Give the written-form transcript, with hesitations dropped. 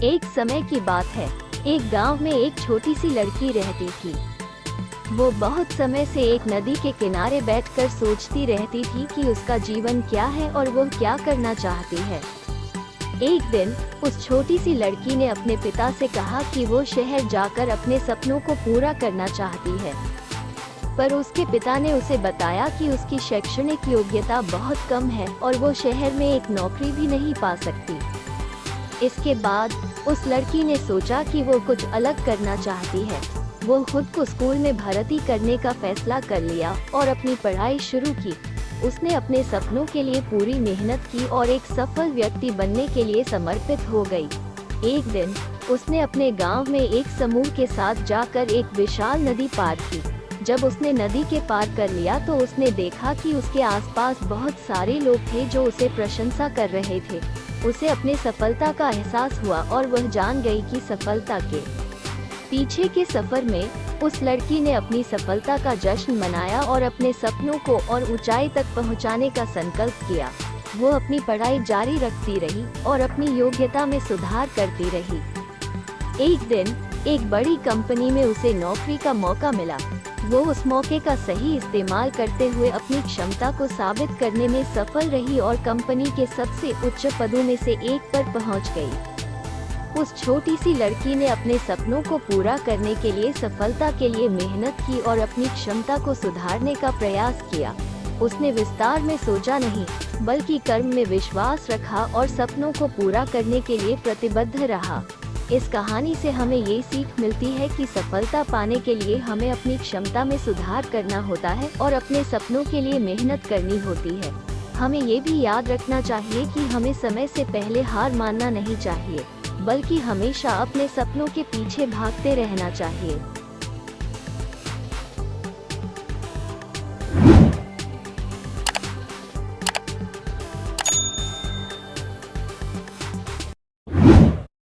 एक समय की बात है, एक गांव में एक छोटी सी लड़की रहती थी। वो बहुत समय से एक नदी के किनारे बैठकर सोचती रहती थी कि उसका जीवन क्या है और वो क्या करना चाहती है। एक दिन उस छोटी सी लड़की ने अपने पिता से कहा कि वो शहर जाकर अपने सपनों को पूरा करना चाहती है, पर उसके पिता ने उसे बताया कि उसकी शैक्षणिक योग्यता बहुत कम है और वो शहर में एक नौकरी भी नहीं पा सकती। इसके बाद उस लड़की ने सोचा कि वो कुछ अलग करना चाहती है। वो खुद को स्कूल में भर्ती करने का फैसला कर लिया और अपनी पढ़ाई शुरू की। उसने अपने सपनों के लिए पूरी मेहनत की और एक सफल व्यक्ति बनने के लिए समर्पित हो गई। एक दिन उसने अपने गांव में एक समूह के साथ जाकर एक विशाल नदी पार की। जब उसने नदी के पार कर लिया तो उसने देखा कि उसके आसपास बहुत सारे लोग थे जो उसे प्रशंसा कर रहे थे। उसे अपने सफलता का एहसास हुआ और वह जान गई कि सफलता के पीछे के सफर में उस लड़की ने अपनी सफलता का जश्न मनाया और अपने सपनों को और ऊंचाई तक पहुंचाने का संकल्प किया। वो अपनी पढ़ाई जारी रखती रही और अपनी योग्यता में सुधार करती रही। एक दिन एक बड़ी कंपनी में उसे नौकरी का मौका मिला। वो उस मौके का सही इस्तेमाल करते हुए अपनी क्षमता को साबित करने में सफल रही और कंपनी के सबसे उच्च पदों में से एक पर पहुंच गई। उस छोटी सी लड़की ने अपने सपनों को पूरा करने के लिए सफलता के लिए मेहनत की और अपनी क्षमता को सुधारने का प्रयास किया। उसने विस्तार में सोचा नहीं, बल्कि कर्म में विश्वास रखा और सपनों को पूरा करने के लिए प्रतिबद्ध रहा। इस कहानी से हमें ये सीख मिलती है कि सफलता पाने के लिए हमें अपनी क्षमता में सुधार करना होता है और अपने सपनों के लिए मेहनत करनी होती है। हमें ये भी याद रखना चाहिए कि हमें समय से पहले हार मानना नहीं चाहिए, बल्कि हमेशा अपने सपनों के पीछे भागते रहना चाहिए।